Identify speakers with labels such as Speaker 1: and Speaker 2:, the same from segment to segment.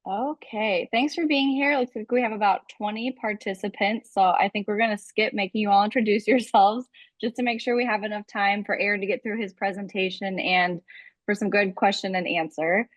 Speaker 1: Okay, thanks for being here. Looks like we have about 20 participants, so I think we're going to skip making you all introduce yourselves just to make sure we have enough time for Aaron to get through his presentation and for some good question and answer.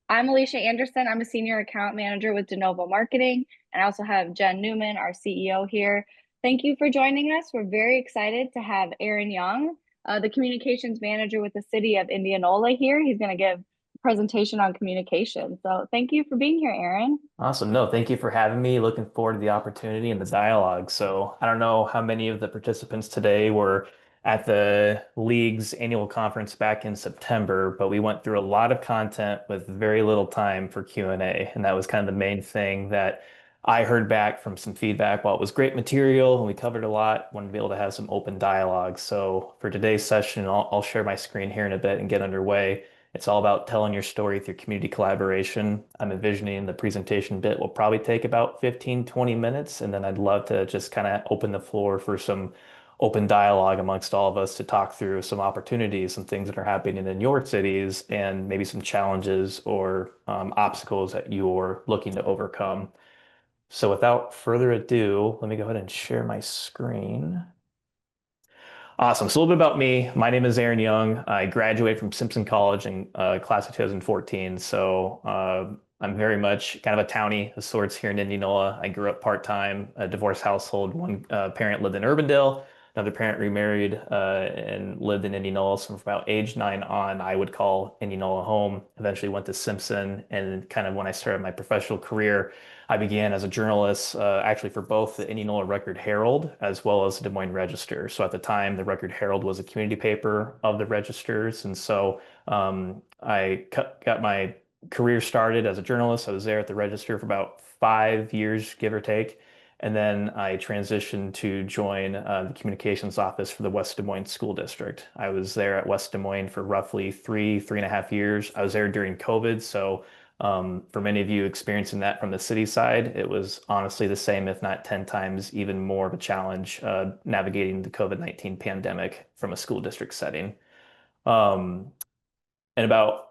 Speaker 1: I'm Alicia Anderson. I'm a senior account manager with Novo Marketing, and I also have Jen Newman, our CEO here. Thank you for joining us. We're very excited to have Aaron Young, the communications manager with the city of Indianola here. He's going to give a presentation on communication. So thank you for being here, Aaron.
Speaker 2: Awesome. No, thank you for having me. Looking forward to the opportunity and the dialogue. So, I don't know how many of the participants today were at the league's annual conference back in September, but we went through a lot of content with very little time for Q&A. And that was kind of the main thing that I heard back from some feedback. While it was great material and we covered a lot, wanted to be able to have some open dialogue. So, for today's session, I'll share my screen here in a bit and get underway. It's all about telling your story through community collaboration. I'm envisioning the presentation bit will probably take about 15, 20 minutes, and then I'd love to just kind of open the floor for some open dialogue amongst all of us to talk through some opportunities, some things that are happening in your cities, and maybe some challenges or obstacles that you're looking to overcome. So without further ado, let me go ahead and share my screen. Awesome. So a little bit about me. My name is Aaron Young. I graduated from Simpson College in class of 2014. So I'm very much kind of a townie of sorts here in Indianola. I grew up part-time, a divorced household. One parent lived in Urbandale. Another parent remarried and lived in Indianola. So from about age 9 on, I would call Indianola home. Eventually went to Simpson. And kind of when I started my professional career, I began as a journalist, actually for both the Indianola Record Herald as well as the Des Moines Register. So at the time, the Record Herald was a community paper of the Registers, and so got my career started as a journalist. I was there at the Register for about 5 years, give or take, and then I transitioned to join the communications office for the West Des Moines School District. I was there at West Des Moines for roughly 3.5 years. I was there during COVID, so for many of you experiencing that from the city side, it was honestly the same, if not 10 times even more of a challenge navigating the COVID-19 pandemic from a school district setting. Um, in about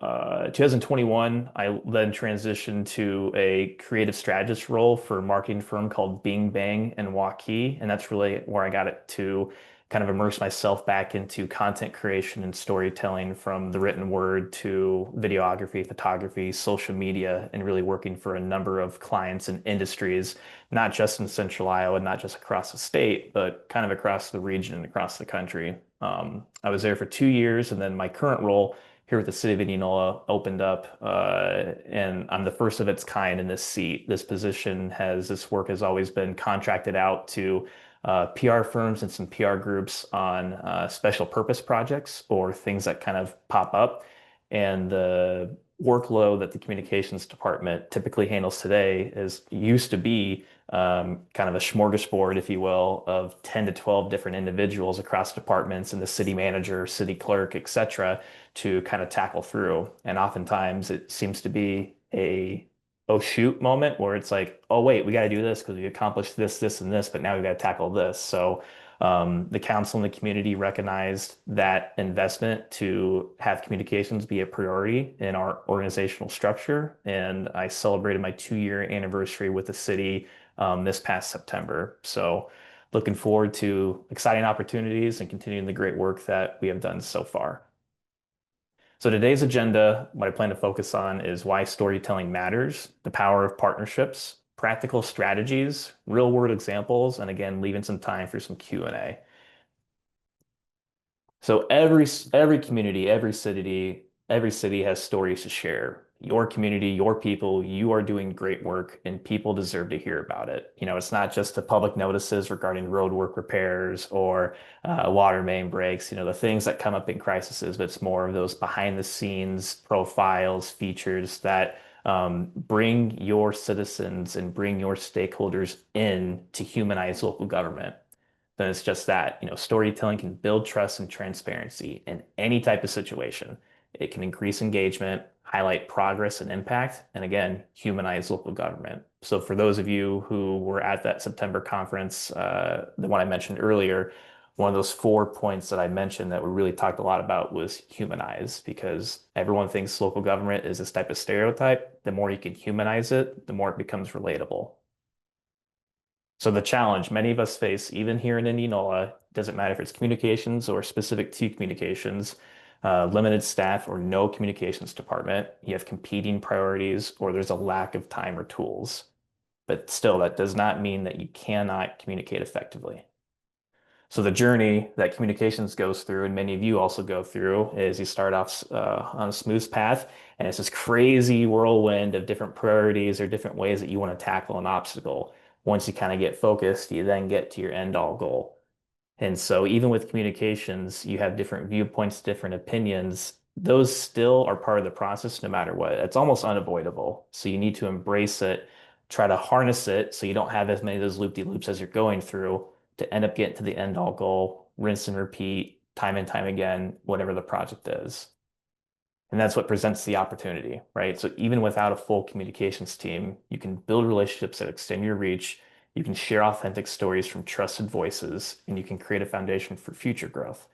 Speaker 2: 2021, I then transitioned to a creative strategist role for a marketing firm called Bing Bang and Waukee. And that's really where I got it to kind of immerse myself back into content creation and storytelling from the written word to videography, photography, social media, and really working for a number of clients and industries, not just in Central Iowa, not just across the state, but kind of across the region and across the country. I was there for 2 years, and then my current role here at the city of Indianola opened up, and I'm the first of its kind in this seat. This work has always been contracted out to PR firms and some PR groups on special purpose projects or things that kind of pop up. And the workload that the communications department typically handles today is used to be kind of a smorgasbord, if you will, of 10 to 12 different individuals across departments and the city manager, city clerk, etc., to kind of tackle through. And oftentimes it seems to be a oh shoot moment where it's like, oh wait, we got to do this because we accomplished this, this, and this, but now we got to tackle this. So the council and the community recognized that investment to have communications be a priority in our organizational structure. And I celebrated my 2-year anniversary with the city this past September. So looking forward to exciting opportunities and continuing the great work that we have done so far. So today's agenda, what I plan to focus on is why storytelling matters, the power of partnerships, practical strategies, real world examples, and again, leaving some time for some Q&A. So every community, every city has stories to share. Your community, your people, you are doing great work and people deserve to hear about it. It's not just the public notices regarding road work repairs or water main breaks, the things that come up in crises, but it's more of those behind the scenes profiles, features that bring your citizens and bring your stakeholders in to humanize local government. Then it's just that, storytelling can build trust and transparency in any type of situation. It can increase engagement, highlight progress and impact, and again, humanize local government. So for those of you who were at that September conference, the one I mentioned earlier, one of those 4 points that I mentioned that we really talked a lot about was humanize, because everyone thinks local government is this type of stereotype. The more you can humanize it, the more it becomes relatable. So the challenge many of us face, even here in Indianola, doesn't matter if it's communications or specific to communications, limited staff or no communications department, you have competing priorities or there's a lack of time or tools. But still, that does not mean that you cannot communicate effectively. So the journey that communications goes through, and many of you also go through, is you start off on a smooth path, and it's this crazy whirlwind of different priorities or different ways that you want to tackle an obstacle. Once you kind of get focused, you then get to your end all goal. And so even with communications, you have different viewpoints, different opinions. Those still are part of the process no matter what. It's almost unavoidable. So you need to embrace it, try to harness it so you don't have as many of those loop-de-loops as you're going through to end up getting to the end all goal, rinse and repeat time and time again, whatever the project is. And that's what presents the opportunity, right? So even without a full communications team, you can build relationships that extend your reach. You can share authentic stories from trusted voices, and you can create a foundation for future growth.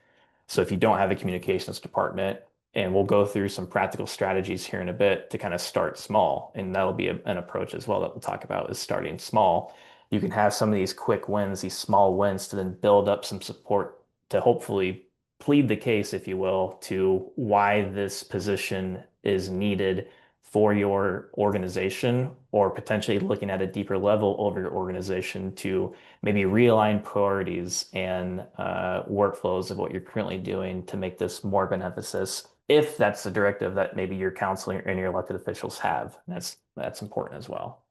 Speaker 2: So if you don't have a communications department, and we'll go through some practical strategies here in a bit to kind of start small, and that'll be an approach as well that we'll talk about is starting small. You can have some of these quick wins, these small wins to then build up some support to hopefully plead the case, if you will, to why this position is needed for your organization, or potentially looking at a deeper level over your organization to maybe realign priorities and workflows of what you're currently doing to make this more of an emphasis, if that's the directive that maybe your council and your elected officials have. That's important as well.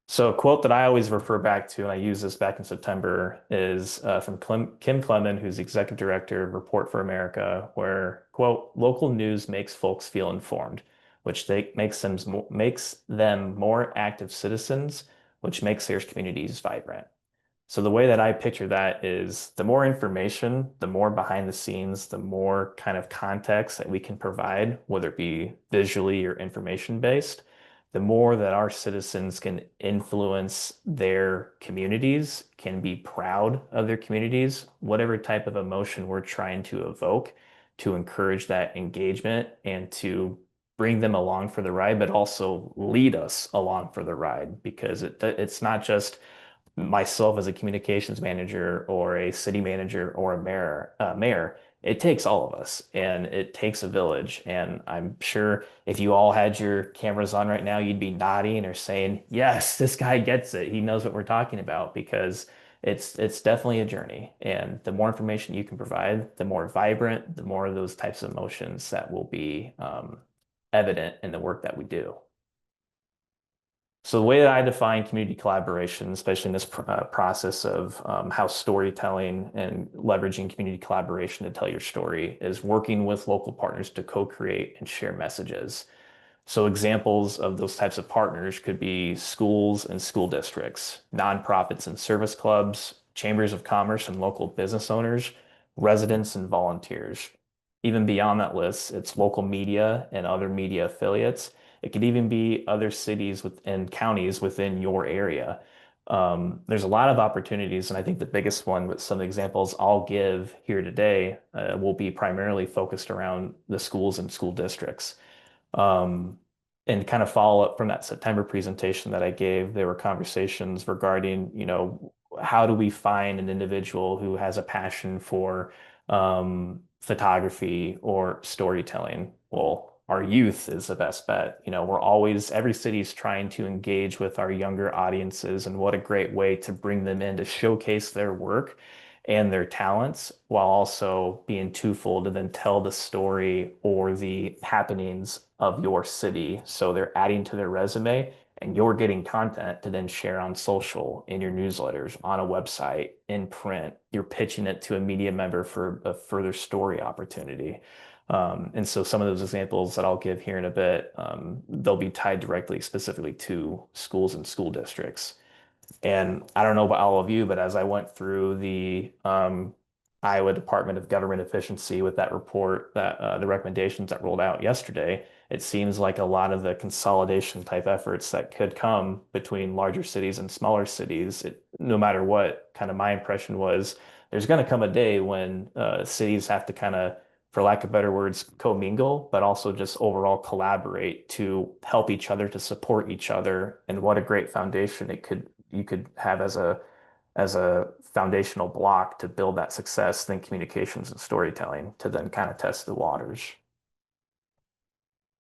Speaker 2: So a quote that I always refer back to, and I used this back in September, is from Kim Clement, who's the executive director of Report for America, where, quote, local news makes folks feel informed, which makes them more active citizens, which makes their communities vibrant. So the way that I picture that is the more information, the more behind the scenes, the more kind of context that we can provide, whether it be visually or information based, the more that our citizens can influence their communities, can be proud of their communities, whatever type of emotion we're trying to evoke to encourage that engagement and to bring them along for the ride, but also lead us along for the ride, because it's not just myself as a communications manager or a city manager or a mayor. It takes all of us, and it takes a village. And I'm sure if you all had your cameras on right now, you'd be nodding or saying, yes, this guy gets it. He knows what we're talking about, because it's definitely a journey. And the more information you can provide, the more vibrant, the more of those types of emotions that will be evident in the work that we do. So the way that I define community collaboration, especially in this process of how storytelling and leveraging community collaboration to tell your story, is working with local partners to co-create and share messages. So examples of those types of partners could be schools and school districts, nonprofits and service clubs, chambers of commerce and local business owners, residents and volunteers. Even beyond that list, it's local media and other media affiliates. It could even be other cities and counties within your area. There's a lot of opportunities, and I think the biggest one with some examples I'll give here today will be primarily focused around the schools and school districts. Um, and kind of follow up from that September presentation that I gave, there were conversations regarding, how do we find an individual who has a passion for photography or storytelling? Well, our youth is the best bet. Every city's trying to engage with our younger audiences, and what a great way to bring them in to showcase their work and their talents while also being twofold to then tell the story or the happenings of your city. So they're adding to their resume, and you're getting content to then share on social, in your newsletters, on a website, in print. You're pitching it to a media member for a further story opportunity. And so some of those examples that I'll give here in a bit, they'll be tied directly, specifically to schools and school districts. And I don't know about all of you, but as I went through the Iowa Department of Government Efficiency with that report, that the recommendations that rolled out yesterday, it seems like a lot of the consolidation type efforts that could come between larger cities and smaller cities, no matter what, kind of my impression was there's going to come a day when cities have to kind of, for lack of better words, commingle, but also just overall collaborate to help each other, to support each other. And what a great foundation it could you could have as a foundational block to build that success, then communications and storytelling to then kind of test the waters.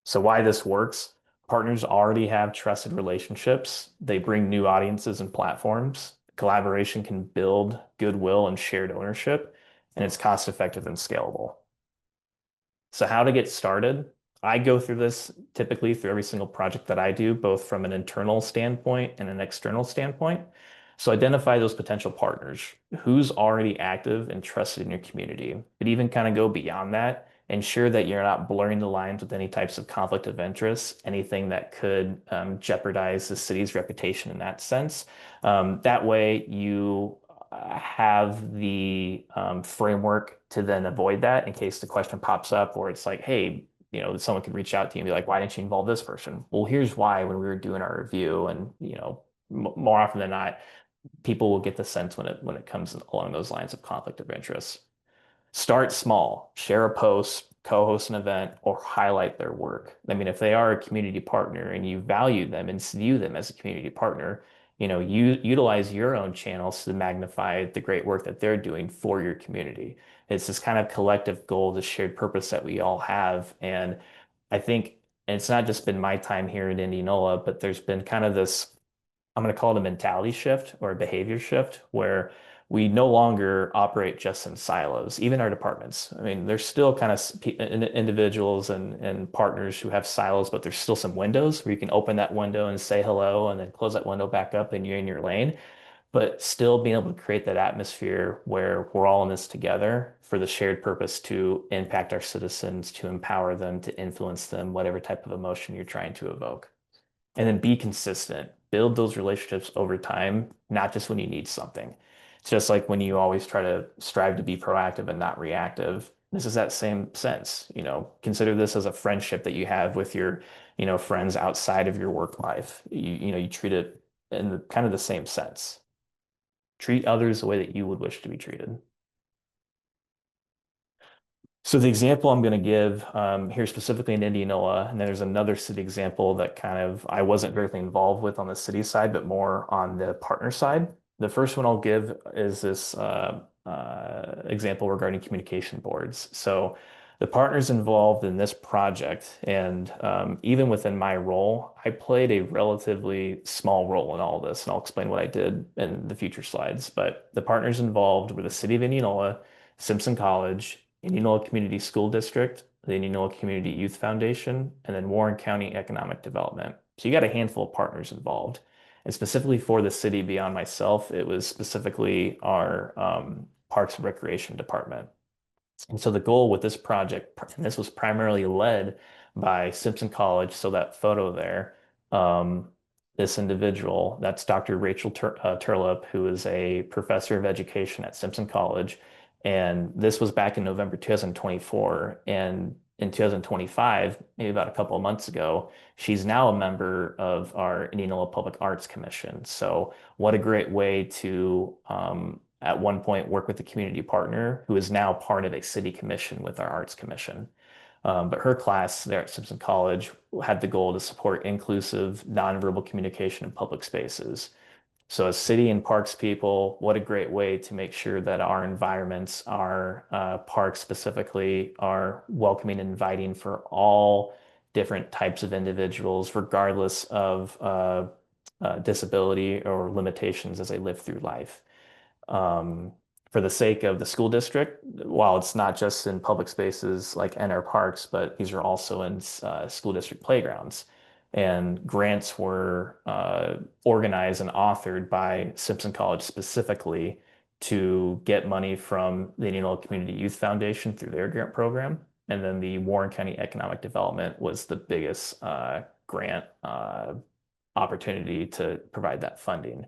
Speaker 2: So why this works, partners already have trusted relationships. They bring new audiences and platforms. Collaboration can build goodwill and shared ownership, and it's cost effective and scalable. So how to get started? I go through this typically through every single project that I do, both from an internal standpoint and an external standpoint. So identify those potential partners. Who's already active and trusted in your community? But even kind of go beyond that. Ensure that you're not blurring the lines with any types of conflict of interest, anything that could jeopardize the city's reputation in that sense. That way, you have the framework to then avoid that in case the question pops up or it's like, hey, someone could reach out to you and be like, why didn't you involve this person? Well, here's why when we were doing our review, and more often than not, people will get the sense when it comes along those lines of conflict of interest. Start small, share a post, co-host an event, or highlight their work. I mean, if they are a community partner and you value them and view them as a community partner, you utilize your own channels to magnify the great work that they're doing for your community. It's this kind of collective goal, this shared purpose that we all have. And I think and it's not just been my time here in Indianola, but there's been kind of this I'm going to call it a mentality shift or a behavior shift where we no longer operate just in silos, even our departments. I mean, there's still kind of individuals and partners who have silos, but there's still some windows where you can open that window and say hello and then close that window back up and you're in your lane. But still being able to create that atmosphere where we're all in this together for the shared purpose to impact our citizens, to empower them, to influence them, whatever type of emotion you're trying to evoke. And then be consistent. Build those relationships over time, not just when you need something. It's just like when you always try to strive to be proactive and not reactive. This is that same sense. Consider this as a friendship that you have with your, friends outside of your work life. You treat it in kind of the same sense. Treat others the way that you would wish to be treated. So the example I'm going to give here specifically in Indianola, and then there's another city example that kind of I wasn't directly involved with on the city side, but more on the partner side. The first one I'll give is this example regarding communication boards. So the partners involved in this project, and even within my role, I played a relatively small role in all this, and I'll explain what I did in the future slides. But the partners involved were the city of Indianola, Simpson College, Indianola Community School District, the Indianola Community Youth Foundation, and then Warren County Economic Development. So you got a handful of partners involved. And specifically for the city beyond myself, it was specifically our Parks and Recreation Department. And so the goal with this project, and this was primarily led by Simpson College, so that photo there, um, this individual, that's Dr. Rachel Turlip, who is a professor of education at Simpson College. And this was back in November 2024. And in 2025, maybe about a couple of months ago, she's now a member of our Indianola Public Arts Commission. So what a great way to at one point work with a community partner who is now part of a city commission with our arts commission. But her class there at Simpson College had the goal to support inclusive, nonverbal communication in public spaces. So as city and parks people, what a great way to make sure that our environments, our parks specifically, are welcoming and inviting for all different types of individuals, regardless of disability or limitations as they live through life um, for the sake of the school district, while it's not just in public spaces like NR parks, but these are also in school district playgrounds. And grants were organized and authored by Simpson College specifically to get money from the Indianola Community Youth Foundation through their grant program. And then the Warren County Economic Development was the biggest grant opportunity to provide that funding.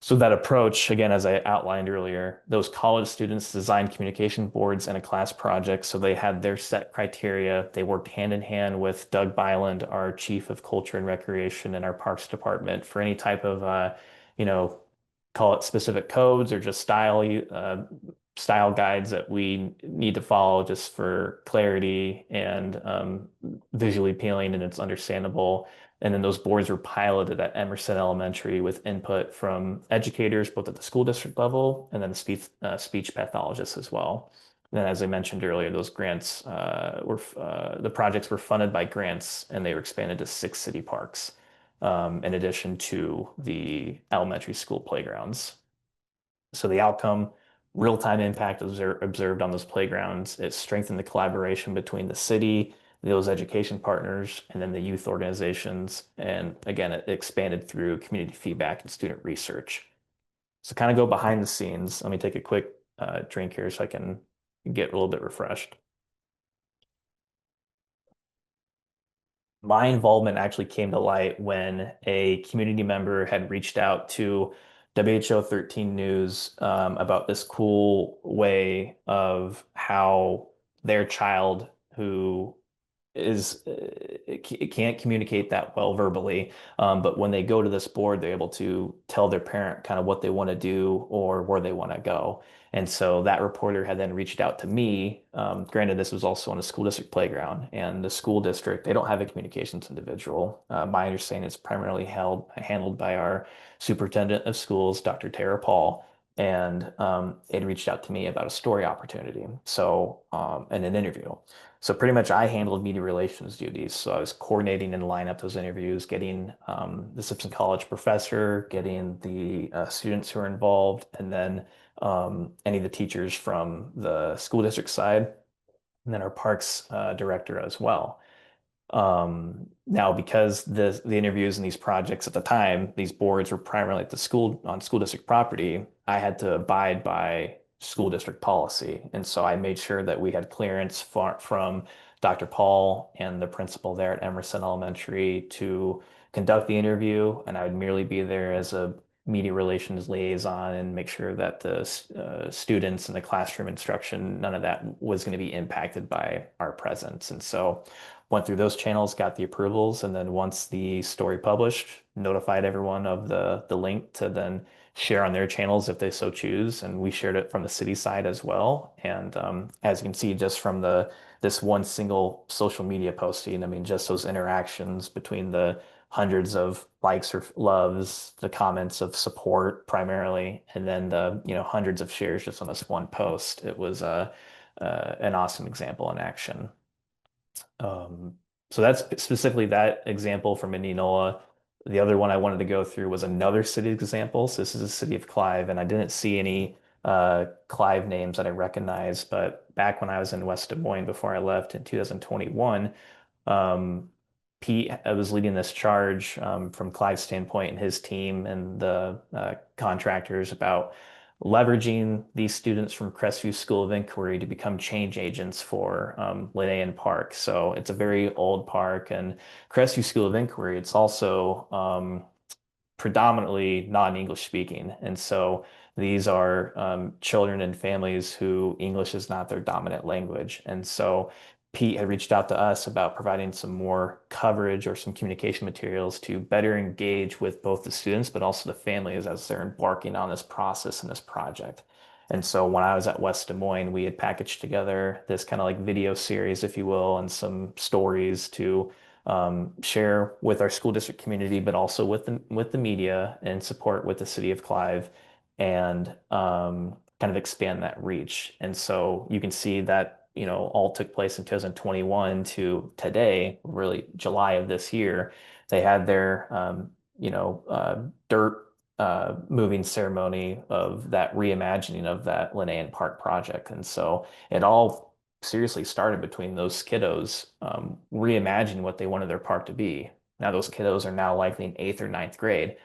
Speaker 2: So that approach, again, as I outlined earlier, those college students designed communication boards and a class project. So they had their set criteria. They worked hand in hand with Doug Byland, our chief of culture and recreation in our parks department, for any type of, you know, call it specific codes or just style guides that we need to follow just for clarity and visually appealing and it's understandable. And then those boards were piloted at Emerson Elementary with input from educators, both at the school district level and then speech pathologists as well. And then, as I mentioned earlier, those grants the projects were funded by grants and they were expanded to 6 city parks, in addition to the elementary school playgrounds. So the outcome, real-time impact observed on those playgrounds. It strengthened the collaboration between the city, those education partners, and then the youth organizations. And again, it expanded through community feedback and student research. So kind of go behind the scenes. Let me take a quick drink here so I can get a little bit refreshed. My involvement actually came to light when a community member had reached out to WHO 13 News about this cool way of how their child who is it can't communicate that well verbally. But when they go to this board, they're able to tell their parent kind of what they want to do or where they want to go. And so that reporter had then reached out to me. Granted, this was also on a school district playground, and the school district, they don't have a communications individual. My understanding is primarily handled by our superintendent of schools, Dr. Tara Paul. And it reached out to me about a story opportunity. So, and an interview. So pretty much I handled media relations duties. So I was coordinating and line up those interviews, getting the Simpson College professor, getting the students who are involved, and then any of the teachers from the school district side, and then our parks director as well. Now, because the interviews and these projects at the time, these boards were primarily at the school on school district property, I had to abide by school district policy. And so I made sure that we had clearance from Dr. Paul and the principal there at Emerson Elementary to conduct the interview. And I would merely be there as a media relations liaison and make sure that the students and the classroom instruction, none of that was going to be impacted by our presence. And so went through those channels, got the approvals, and then once the story published, notified everyone of the link to then share on their channels if they so choose. And we shared it from the city side as well. And as you can see, just from this one single social media posting, I mean, just those interactions between the hundreds of likes or loves, the comments of support primarily, and then the hundreds of shares just on this one post. It was an awesome example in action. Um, so that's specifically that example from Indianola. The other one I wanted to go through was another city example. So this is the city of Clive, and I didn't see any Clive names that I recognized, but back when I was in West Des Moines before I left in 2021, um, Pete was leading this charge from Clive's standpoint and his team and the contractors about leveraging these students from Crestview School of Inquiry to become change agents for Linnaean Park. So it's a very old park, and Crestview School of Inquiry, it's also predominantly non-English speaking. And so these are children and families who English is not their dominant language. And so Pete had reached out to us about providing some more coverage or some communication materials to better engage with both the students, but also the families as they're embarking on this process and this project. And so when I was at West Des Moines, we had packaged together this kind of like video series, if you will, and some stories to share with our school district community, but also with the media and support with the city of Clive, and kind of expand that reach. And so you can see that all took place in 2021 to today, really July of this year. They had their dirt moving ceremony of that reimagining of that Linnaean Park project. And so it all seriously started between those kiddos reimagining what they wanted their park to be. Now those kiddos are now likely in eighth or ninth grade,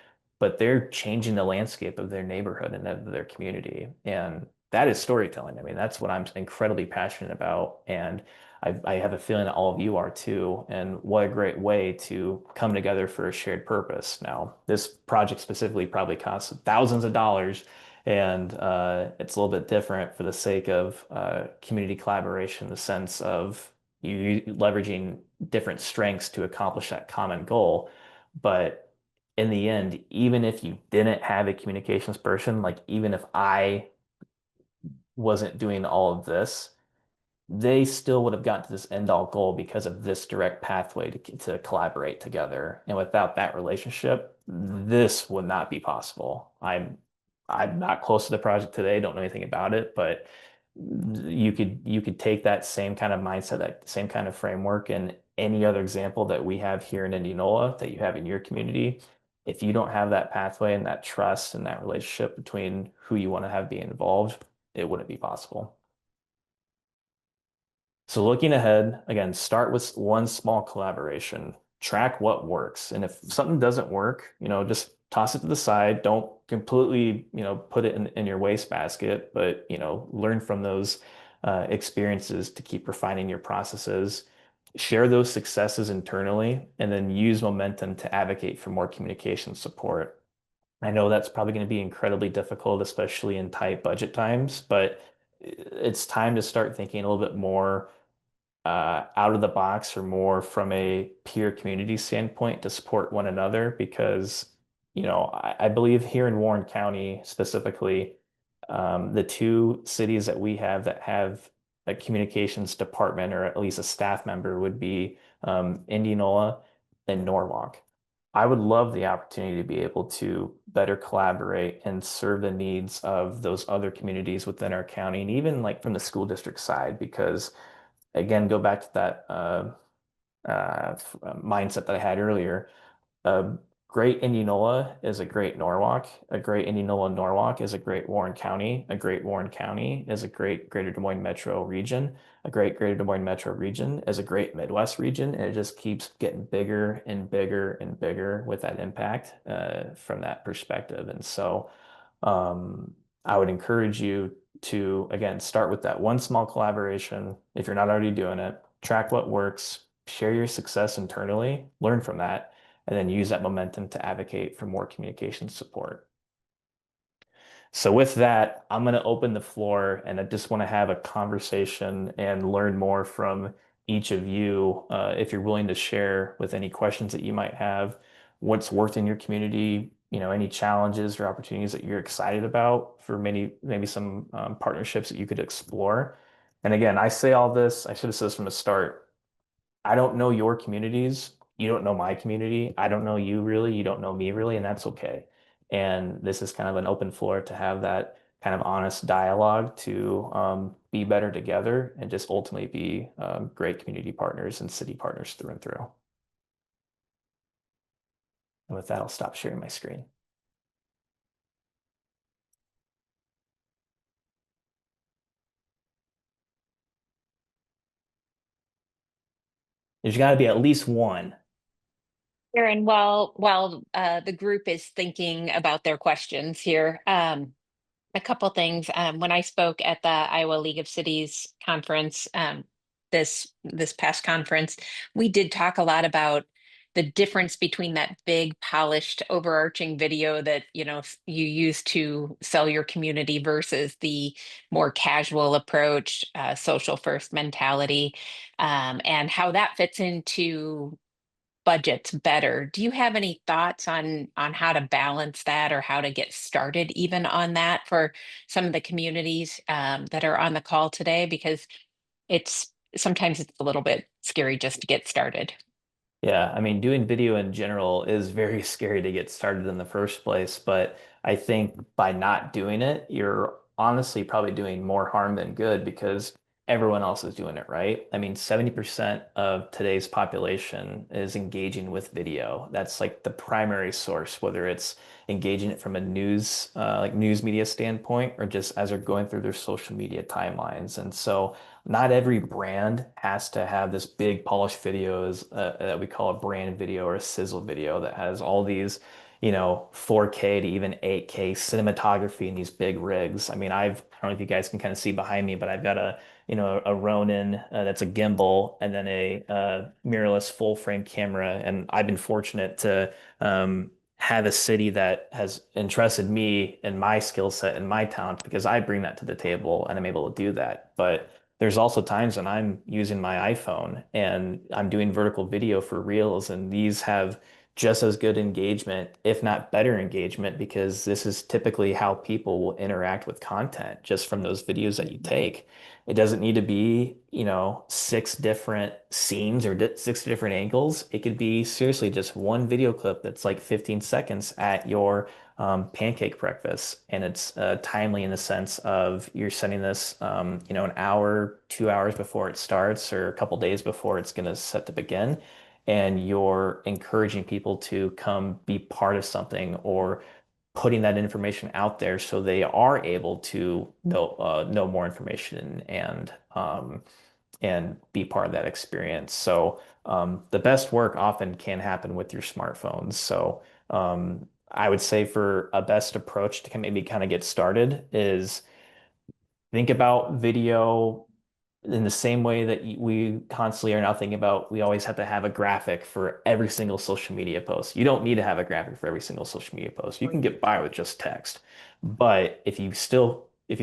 Speaker 2: but they're changing the landscape of their neighborhood and of their community. And that is storytelling. I mean, that's what I'm incredibly passionate about. And I have a feeling that all of you are too. And what a great way to come together for a shared purpose. Now, this project specifically probably costs thousands of dollars, and it's a little bit different for the sake of community collaboration, in the sense of you leveraging different strengths to accomplish that common goal. But in the end, even if you didn't have a communications person, like even if I wasn't doing all of this, they still would have gotten to this end all goal because of this direct pathway to collaborate together. And without that relationship, this would not be possible. I'm not close to the project today, don't know anything about it, but you could take that same kind of mindset, that same kind of framework, and any other example that we have here in Indianola that you have in your community. If you don't have that pathway and that trust and that relationship between who you want to have be involved, it wouldn't be possible. So looking ahead, again, start with one small collaboration, track what works. And if something doesn't work, just toss it to the side. Don't completely, put it in your wastebasket, but, learn from those experiences to keep refining your processes. Share those successes internally, and then use momentum to advocate for more communication support. I know that's probably going to be incredibly difficult, especially in tight budget times, but it's time to start thinking a little bit more out of the box, or more from a peer community standpoint, to support one another. Because, I believe here in Warren County specifically, the two cities that we have that have a communications department, or at least a staff member, would be Indianola and Norwalk. I would love the opportunity to be able to better collaborate and serve the needs of those other communities within our county, and even like from the school district side, because again, go back to that mindset that I had earlier. A great Indianola is a great Norwalk. A great Indianola Norwalk is a great Warren County. A great Warren County is a great Greater Des Moines Metro region. A great Greater Des Moines Metro region is a great Midwest region. And it just keeps getting bigger and bigger and bigger with that impact from that perspective. And so I would encourage you to, again, start with that one small collaboration. If you're not already doing it, track what works, share your success internally, learn from that, and then use that momentum to advocate for more communication support. So with that, I'm going to open the floor, and I just want to have a conversation and learn more from each of you. If you're willing to share with any questions that you might have, what's worked in your community, any challenges or opportunities that you're excited about for maybe some partnerships that you could explore. And again, I say all this, I should have said this from the start. I don't know your communities. You don't know my community. I don't know you really. You don't know me really, and that's okay. And this is kind of an open floor to have that kind of honest dialogue to be better together, and just ultimately be great community partners and city partners through and through. And with that, I'll stop sharing my screen. There's got to be at least one.
Speaker 3: Aaron, while the group is thinking about their questions here, a couple things. When I spoke at the Iowa League of Cities conference, this past conference, we did talk a lot about the difference between that big, polished, overarching video that you use to sell your community versus the more casual approach, social first mentality, and how that fits into budgets better. Do you have any thoughts on how to balance that, or how to get started even on that for some of the communities that are on the call today? Because it's sometimes it's a little bit scary just to get started.
Speaker 2: Yeah, I mean, doing video in general is very scary to get started in the first place, but I think by not doing it, you're honestly probably doing more harm than good, because everyone else is doing it, right? I mean, 70% of today's population is engaging with video. That's like the primary source, whether it's engaging it from a like news media standpoint, or just as they're going through their social media timelines. And so not every brand has to have this big polished videos that we call a brand video or a sizzle video that has all these, 4K to even 8K cinematography in these big rigs. I mean, I don't know if you guys can kind of see behind me, but I've got a a Ronin that's a gimbal, and then a mirrorless full frame camera. And I've been fortunate to have a city that has entrusted me and my skill set and my talent because I bring that to the table and I'm able to do that. But there's also times when I'm using my iPhone and I'm doing vertical video for Reels, and these have just as good engagement, if not better engagement, because this is typically how people will interact with content just from those videos that you take. It doesn't need to be, six different scenes or di six different angles. It could be seriously just one video clip that's like 15 seconds at your pancake breakfast. And it's timely in the sense of you're sending this, an hour, 2 hours before it starts or a couple days before it's going to set to begin. And you're encouraging people to come be part of something or putting that information out there so they are able to know more information and be part of that experience. So the best work often can happen with your smartphones. So I would say for a best approach to maybe kind of get started is think about video in the same way that we constantly are now thinking about, we always have to have a graphic for every single social media post. You don't need to have a graphic for every single social media post. You can get by with just text. But if you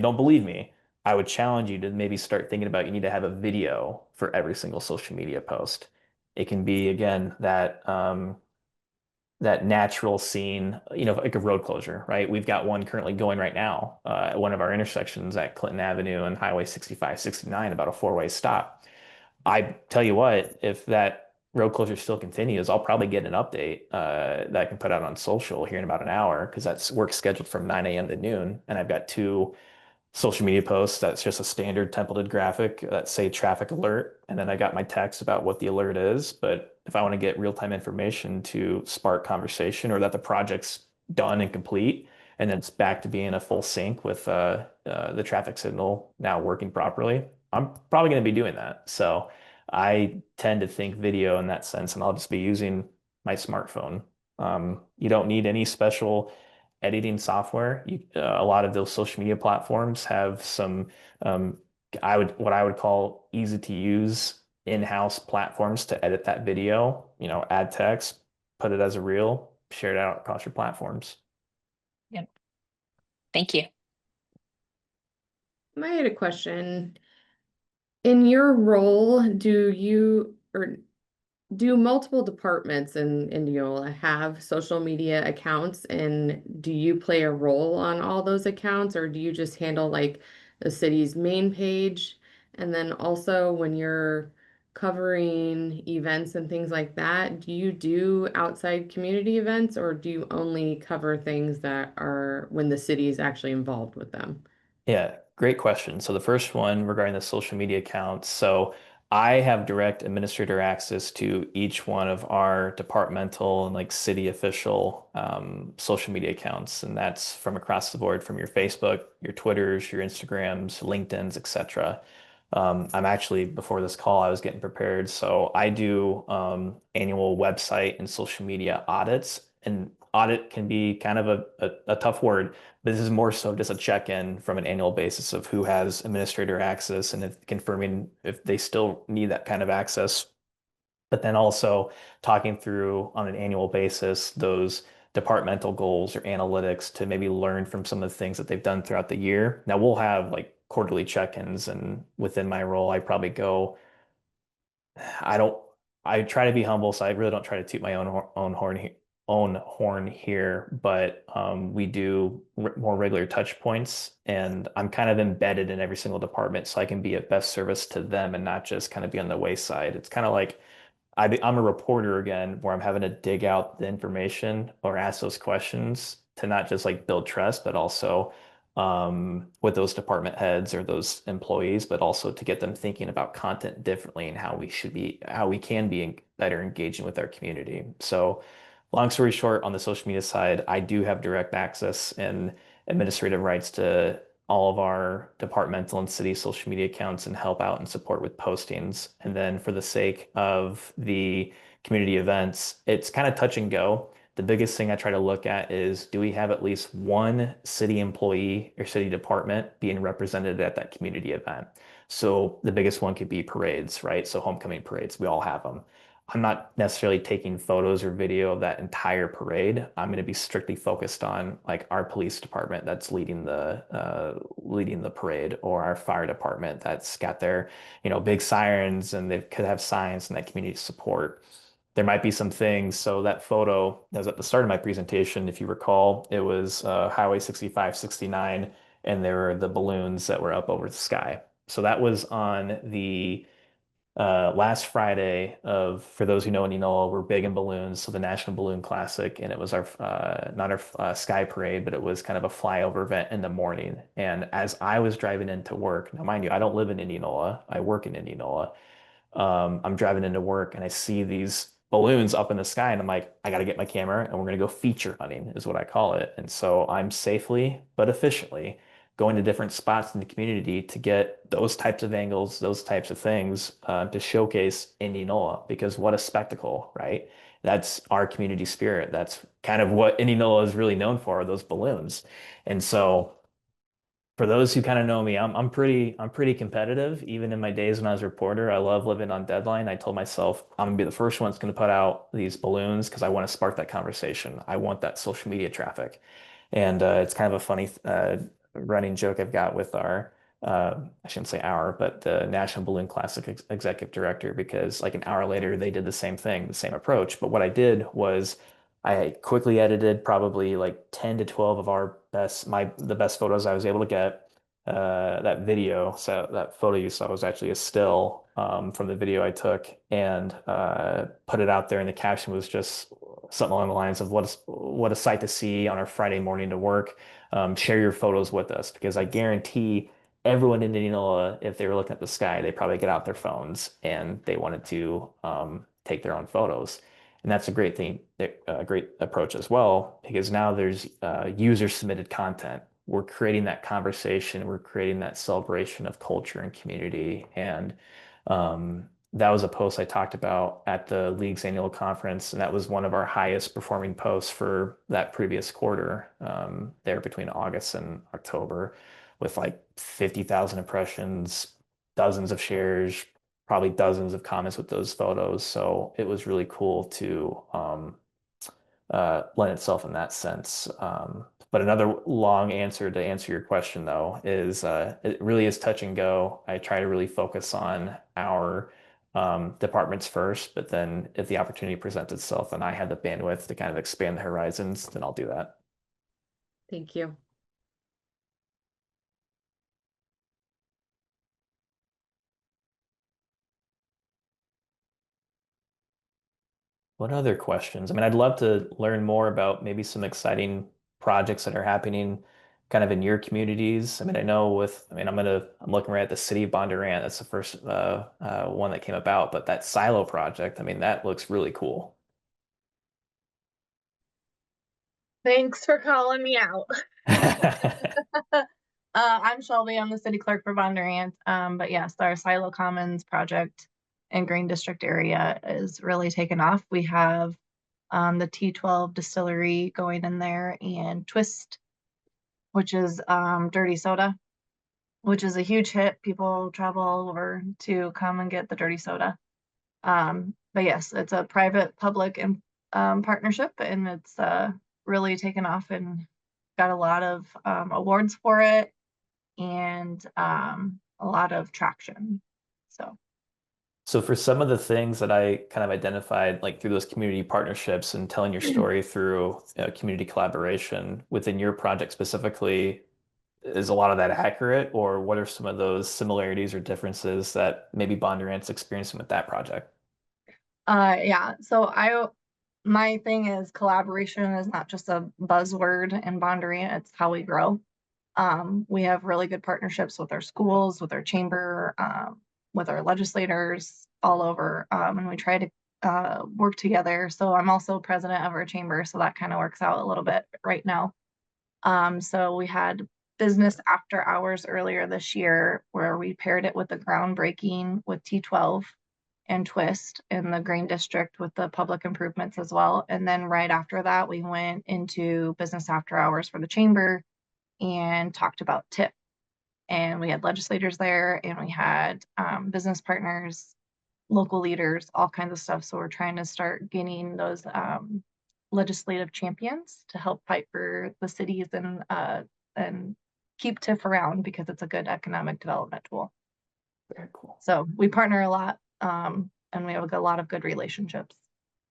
Speaker 2: don't believe me, I would challenge you to maybe start thinking about you need to have a video for every single social media post. It can be, again, that natural scene, like a road closure, right? We've got one currently going right now at one of our intersections at Clinton Avenue and Highway 65, 69, about a four-way stop. I tell you what, if that road closure still continues, I'll probably get an update that I can put out on social here in about an hour because that's work scheduled from 9 a.m. to noon. And I've got two social media posts that's just a standard templated graphic that say traffic alert. And then I got my text about what the alert is. But if I want to get real-time information to spark conversation or that the project's done and complete, and then it's back to being a full sync with the traffic signal now working properly, I'm probably going to be doing that. So I tend to think video in that sense, and I'll just be using my smartphone. You don't need any special editing software. A lot of those social media platforms have some, what I would call easy to use in-house platforms to edit that video, add text, put it as a reel, share it out across your platforms.
Speaker 3: Yep. Thank you.
Speaker 4: I had a question. In your role, do multiple departments in Indianola have social media accounts, and do you play a role on all those accounts, or do you just handle like the city's main page? And then also when you're covering events and things like that, do you do outside community events, or do you only cover things that are when the city is actually involved with them?
Speaker 2: Yeah, great question. So the first one regarding the social media accounts. So I have direct administrator access to each one of our departmental and like city official social media accounts. And that's from across the board from your Facebook, your Twitters, your Instagrams, LinkedIn's, etc. I'm actually, before this call, I was getting prepared. So I do annual website and social media audits. And audit can be kind of a tough word, but this is more so just a check-in from an annual basis of who has administrator access and if confirming if they still need that kind of access. But then also talking through on an annual basis those departmental goals or analytics to maybe learn from some of the things that they've done throughout the year. Now we'll have like quarterly check-ins, and within my role, I probably go, I don't, I try to be humble, so I really don't try to toot my own horn here, but we do more regular touch points, and I'm kind of embedded in every single department, so I can be of best service to them and not just kind of be on the wayside. It's kind of like I'm a reporter again, where I'm having to dig out the information or ask those questions to not just like build trust, but also with those department heads or those employees, but also to get them thinking about content differently and how we can be better engaging with our community. So, long story short, on the social media side, I do have direct access and administrative rights to all of our departmental and city social media accounts and help out and support with postings. And then for the sake of the community events, it's kind of touch and go. The biggest thing I try to look at is, do we have at least one city employee or city department being represented at that community event? So the biggest one could be parades, right? So homecoming parades, we all have them. I'm not necessarily taking photos or video of that entire parade. I'm going to be strictly focused on like our police department that's leading the parade, or our fire department that's got their, big sirens, and they could have signs and that community support. There might be some things. So that photo that was at the start of my presentation, if you recall, it was Highway 65, 69, and there were the balloons that were up over the sky. So that was on the last Friday of, for those who know Indianola, we're big in balloons, so the National Balloon Classic, and it was our not our sky parade, but it was kind of a flyover event in the morning. And as I was driving into work, now mind you, I don't live in Indianola, I work in Indianola. I'm driving into work and I see these balloons up in the sky, and I'm like, I got to get my camera and we're going to go feature hunting, is what I call it. And so I'm safely but efficiently going to different spots in the community to get those types of angles, those types of things to showcase Indianola, because what a spectacle, right? That's our community spirit. That's kind of what Indianola is really known for, those balloons. And so for those who kind of know me, I'm pretty competitive. Even in my days when I was a reporter, I love living on deadline. I told myself I'm gonna be the first one that's gonna put out these balloons because I want to spark that conversation. I want that social media traffic. And it's kind of a funny running joke I've got with our, I shouldn't say our, but the National Balloon Classic executive director, because like an hour later they did the same thing, the same approach. But what I did was I quickly edited probably like 10 to 12 of the best photos I was able to get. That video, so that photo you saw was actually a still from the video I took, and put it out there. And the caption was just something along the lines of what a sight to see on our Friday morning to work. Share your photos with us, because I guarantee everyone in Indianola, if they were looking at the sky, they probably get out their phones and they wanted to take their own photos. And that's a great thing, a great approach as well, because now there's user submitted content. We're creating that conversation, we're creating that celebration of culture and community. And that was a post I talked about at the league's annual conference, and that was one of our highest performing posts for that previous quarter, there between August and October, with like 50,000 impressions, dozens of shares, probably dozens of comments with those photos. So it was really cool to lend itself in that sense. But another long answer to answer your question, though, is it really is touch and go. I try to really focus on our departments first, but then if the opportunity presents itself and I have the bandwidth to kind of expand the horizons, then I'll do that.
Speaker 4: Thank you.
Speaker 2: What other questions? I mean, I'd love to learn more about maybe some exciting projects that are happening kind of in your communities. I mean, I'm looking right at the city of Bondurant. That's the first one that came about, but that silo project, I mean, that looks really cool.
Speaker 5: Thanks for calling me out. I'm Shelby. I'm the city clerk for Bondurant. But yes, our Silo Commons project in Green District area is really taken off. We have the T12 distillery going in there, and Twist, which is dirty soda, which is a huge hit. People travel all over to come and get the dirty soda. But yes, it's a private public and partnership, and it's really taken off and got a lot of awards for it, and a lot of traction. So
Speaker 2: So for some of the things that I kind of identified, like through those community partnerships and telling your story through community collaboration within your project specifically, is a lot of that accurate, or what are some of those similarities or differences that maybe Bondurant's experiencing with that project?
Speaker 5: yeah, so my thing is collaboration is not just a buzzword in Bondurant, it's how we grow. We have really good partnerships with our schools, with our chamber, with our legislators all over, and we try to work together. So I'm also president of our chamber, so that kind of works out a little bit right now. So we had business after hours earlier this year where we paired it with the groundbreaking with T12 and Twist in the Green District with the public improvements as well. And then right after that, we went into business after hours for the chamber and talked about TIP. and we had legislators there, and we had business partners, local leaders, all kinds of stuff. So we're trying to start getting those legislative champions to help fight for the cities and keep TIF around, because it's a good economic development tool.
Speaker 2: Very cool.
Speaker 5: So we partner a lot, and we have a lot of good relationships.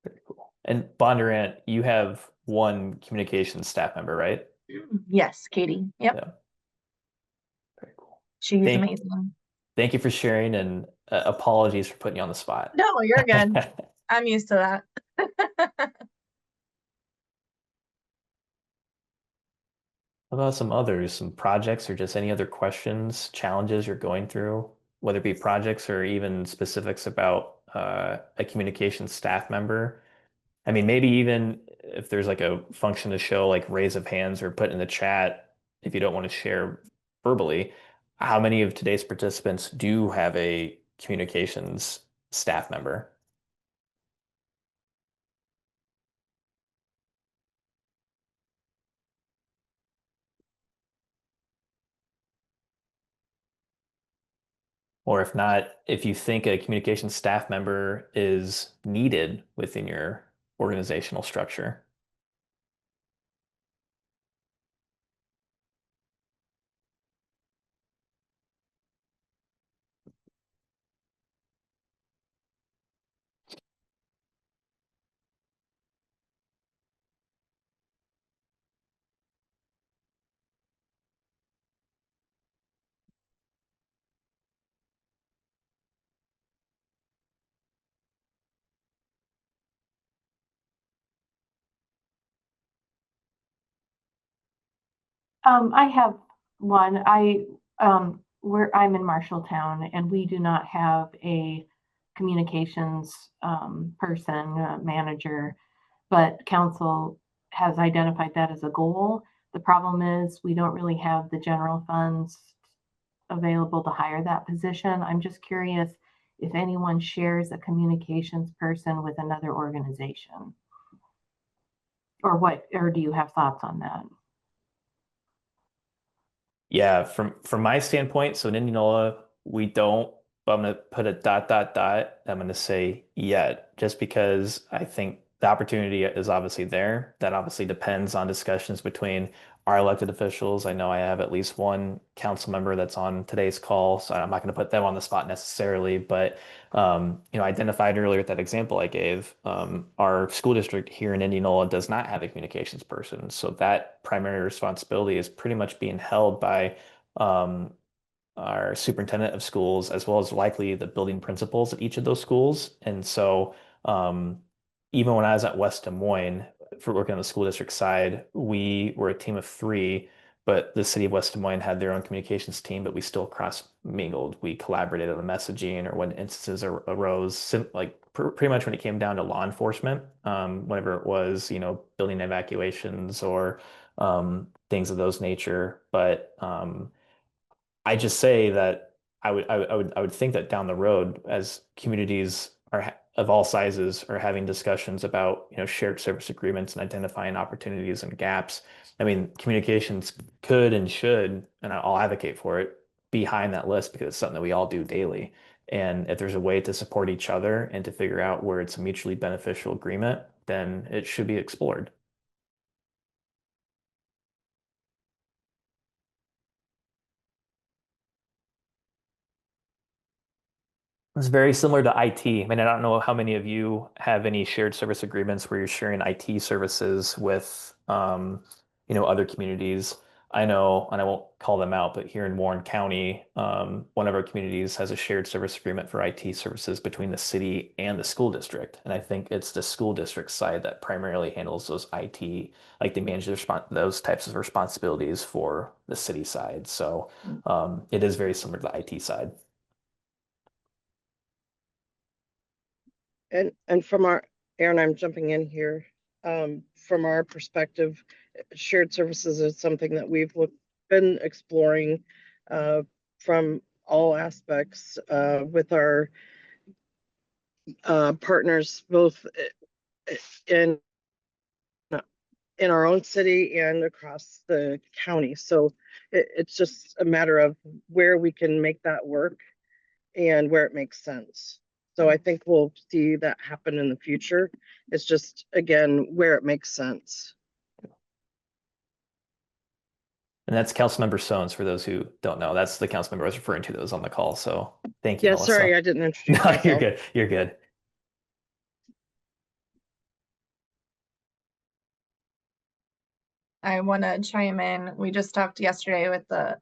Speaker 2: Very cool. And Bondurant, you have one communications staff member, right?
Speaker 5: Yes, Katie. Yep.
Speaker 2: Yeah. Very cool.
Speaker 5: She's amazing.
Speaker 2: Thank you for sharing, and apologies for putting you on the spot.
Speaker 5: No, you're good. I'm used to that.
Speaker 2: What about some projects or just any other questions, challenges you're going through, whether it be projects or even specifics about a communications staff member? I mean, maybe even if there's like a function to show like raise of hands or put in the chat if you don't want to share verbally, how many of today's participants do have a communications staff member? Or if not, if you think a communications staff member is needed within your organizational structure.
Speaker 6: I have one. I'm in Marshalltown, and we do not have a communications person, manager, but council has identified that as a goal. The problem is we don't really have the general funds available to hire that position. I'm just curious if anyone shares a communications person with another organization, or do you have thoughts on that?
Speaker 2: Yeah, from my standpoint, so in Indianola, we don't, but I'm gonna put a dot dot dot. I'm gonna say yet, just because I think the opportunity is obviously there. That obviously depends on discussions between our elected officials. I know I have at least one council member that's on today's call, so I'm not gonna put them on the spot necessarily, but identified earlier with that example I gave, our school district here in Indianola does not have a communications person. So that primary responsibility is pretty much being held by our superintendent of schools, as well as likely the building principals at each of those schools. And so even when I was at West Des Moines for working on the school district side, we were a team of 3, but the city of West Des Moines had their own communications team, but we still cross mingled. We collaborated on the messaging or when instances arose, like pretty much when it came down to law enforcement, whenever it was, building evacuations or things of those nature. But I just say that I would think that down the road, as communities of all sizes are having discussions about shared service agreements and identifying opportunities and gaps. I mean, communications could and should, and I'll advocate for it, be high on that list because it's something that we all do daily. And if there's a way to support each other and to figure out where it's a mutually beneficial agreement, then it should be explored. It's very similar to IT. I mean, I don't know how many of you have any shared service agreements where you're sharing IT services with, other communities. I know, and I won't call them out, but here in Warren County, one of our communities has a shared service agreement for IT services between the city and the school district. And I think it's the school district side that primarily handles those IT, like they manage those types of responsibilities for the city side. So it is very similar to the IT side.
Speaker 7: And from our, Aaron, I'm jumping in here. From our perspective, shared services is something that we've been exploring from all aspects with our partners, both in in our own city and across the county. So it's just a matter of where we can make that work and where it makes sense. So I think we'll see that happen in the future. It's just, again, where it makes sense.
Speaker 2: And that's Councilmember Sones, for those who don't know. That's the council member I was referring to that was on the call. So thank you,
Speaker 7: Yeah,
Speaker 2: Melissa.
Speaker 7: sorry, I didn't introduce
Speaker 2: No,
Speaker 7: myself.
Speaker 2: you're good. You're good.
Speaker 5: I want to chime in. We just talked yesterday with the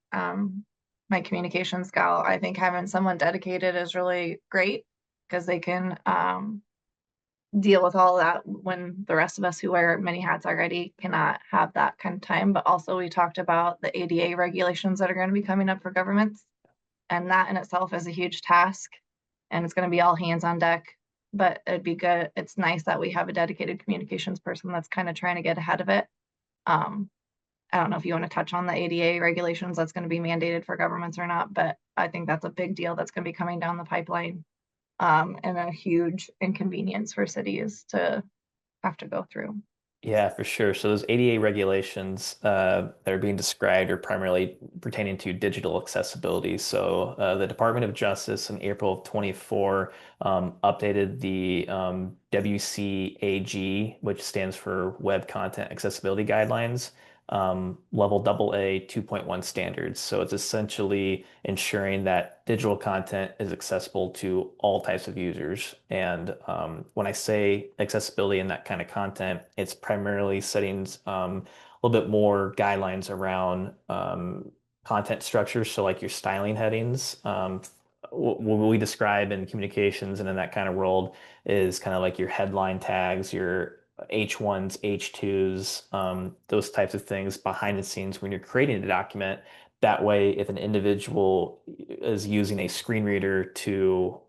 Speaker 5: my communications gal. I think having someone dedicated is really great because they can deal with all that when the rest of us who wear many hats already cannot have that kind of time. But also we talked about the ADA regulations that are going to be coming up for governments. And that in itself is a huge task. And it's going to be all hands on deck. But it'd be good. It's nice that we have a dedicated communications person that's kind of trying to get ahead of it. I don't know if you want to touch on the ADA regulations that's going to be mandated for governments or not, but I think that's a big deal that's going to be coming down the pipeline, and a huge inconvenience for cities to have to go through.
Speaker 2: Yeah, for sure. So those ADA regulations that are being described are primarily pertaining to digital accessibility. So the Department of Justice in April of 24 updated the WCAG, which stands for Web Content Accessibility Guidelines, level AA 2.1 standards. So it's essentially ensuring that digital content is accessible to all types of users. And when I say accessibility in that kind of content, it's primarily setting a little bit more guidelines around content structures. So like your styling headings, what we describe in communications and in that kind of world is kind of like your headline tags, your H1s, H2s, those types of things behind the scenes when you're creating a document. That way, if an individual is using a screen reader to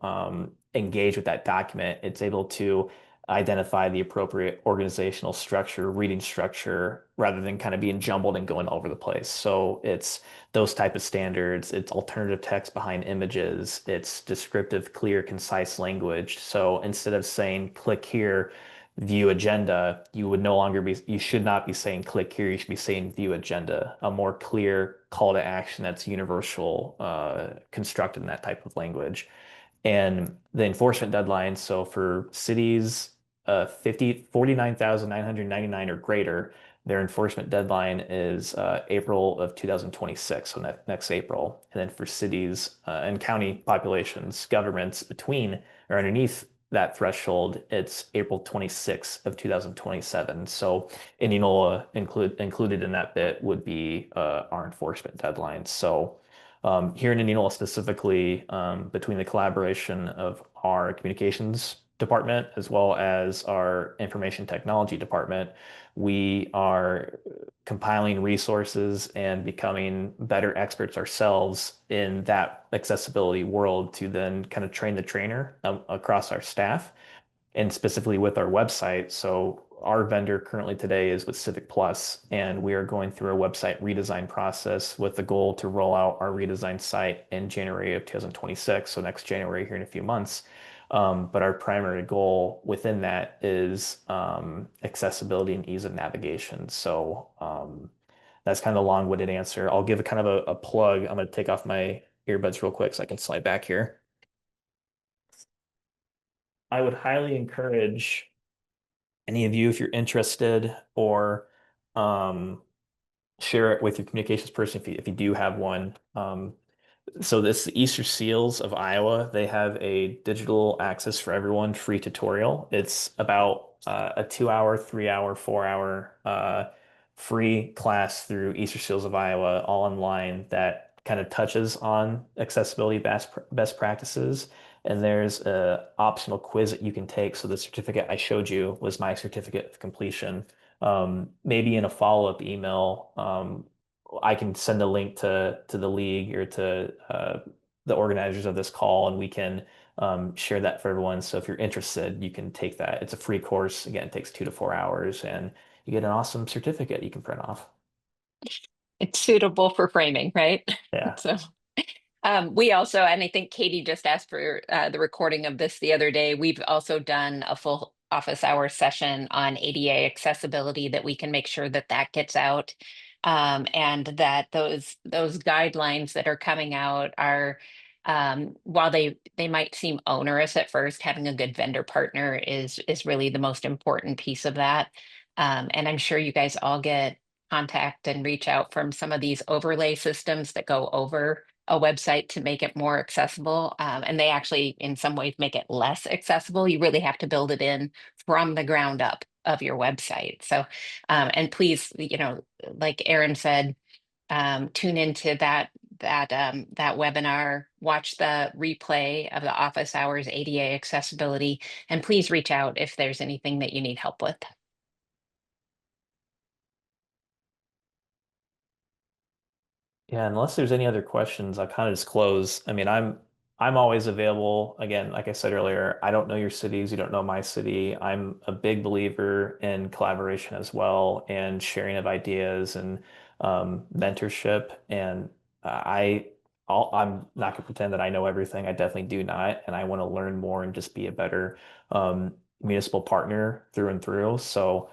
Speaker 2: engage with that document, it's able to identify the appropriate organizational structure, reading structure, rather than kind of being jumbled and going all over the place. So it's those type of standards, it's alternative text behind images, it's descriptive, clear, concise language. So instead of saying click here, view agenda, you should not be saying click here, you should be saying view agenda, a more clear call to action that's universal, constructed in that type of language. And the enforcement deadline, so for cities 49,999 or greater, their enforcement deadline is April of 2026, so next April. And then for cities and county populations, governments between or underneath that threshold, it's April 26th of 2027. So Indianola included in that bit would be our enforcement deadline. So here in Indianola specifically, between the collaboration of our communications department as well as our information technology department, we are compiling resources and becoming better experts ourselves in that accessibility world to then kind of train the trainer across our staff and specifically with our website. So our vendor currently today is with Civic Plus, and we are going through a website redesign process with the goal to roll out our redesigned site in January of 2026. So next January here in a few months. But our primary goal within that is accessibility and ease of navigation. So that's kind of a long-winded answer. I'll give a kind of a plug. I'm going to take off my earbuds real quick so I can slide back here. I would highly encourage any of you, if you're interested, or share it with your communications person if you do have one. So this Easter Seals of Iowa, they have a digital access for everyone free tutorial. It's about a 2-hour, 3-hour, 4-hour free class through Easter Seals of Iowa, all online, that kind of touches on accessibility best practices. And there's a optional quiz that you can take. So the certificate I showed you was my certificate of completion. Maybe in a follow-up email, I can send a link to the league or to the organizers of this call, and we can share that for everyone. So if you're interested, you can take that. It's a free course. Again, it takes 2 to 4 hours, and you get an awesome certificate you can print off.
Speaker 3: It's suitable for framing, right?
Speaker 2: Yeah.
Speaker 3: So we also, and I think Katie just asked for the recording of this the other day, we've also done a full office hours session on ADA accessibility, that we can make sure that that gets out. And that those guidelines that are coming out are, while they might seem onerous at first, having a good vendor partner is really the most important piece of that. And I'm sure you guys all get contact and reach out from some of these overlay systems that go over a website to make it more accessible. And they actually, in some ways, make it less accessible. You really have to build it in from the ground up of your website. So, and please, like Aaron said, tune into that webinar, watch the replay of the office hours ADA accessibility, and please reach out if there's anything that you need help with.
Speaker 2: Yeah, unless there's any other questions, I'll kind of just close. I mean, I'm always available. Again, like I said earlier, I don't know your cities, you don't know my city. I'm a big believer in collaboration as well and sharing of ideas and mentorship. And I'm not gonna pretend that I know everything. I definitely do not, and I want to learn more and just be a better municipal partner through and through. So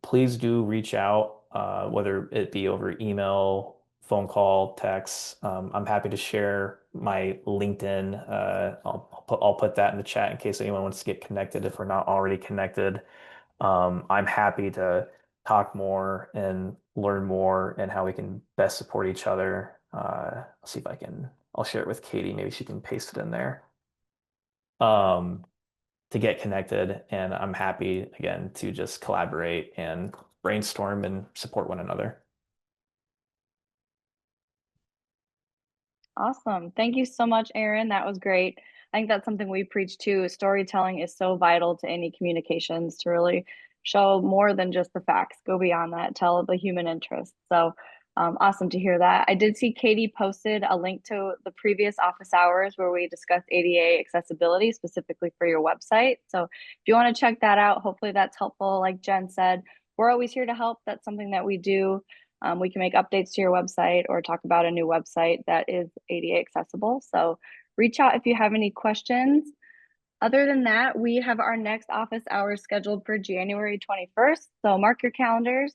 Speaker 2: please do reach out, whether it be over email, phone call, text. I'm happy to share my LinkedIn. I'll put that in the chat in case anyone wants to get connected if we're not already connected. I'm happy to talk more and learn more and how we can best support each other. I'll see if I'll share it with Katie. Maybe she can paste it in there. To get connected, and I'm happy again to just collaborate and brainstorm and support one another.
Speaker 1: Awesome. Thank you so much, Aaron. That was great. I think that's something we preach too. Storytelling is so vital to any communications to really show more than just the facts, go beyond that, tell the human interest. So awesome to hear that. I did see Katie posted a link to the previous office hours where we discussed ADA accessibility specifically for your website. So if you want to check that out, hopefully that's helpful. Like Jen said, we're always here to help. That's something that we do. We can make updates to your website or talk about a new website that is ADA accessible. So reach out if you have any questions. Other than that, we have our next office hours scheduled for January 21st. So mark your calendars.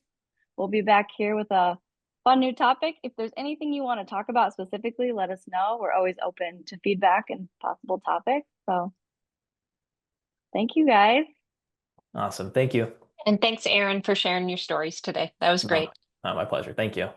Speaker 1: We'll be back here with a fun new topic. If there's anything you want to talk about specifically, let us know. We're always open to feedback and possible topics. So thank you guys.
Speaker 2: Awesome. Thank you.
Speaker 3: And thanks, Aaron, for sharing your stories today. That was great.
Speaker 2: My pleasure. Thank you.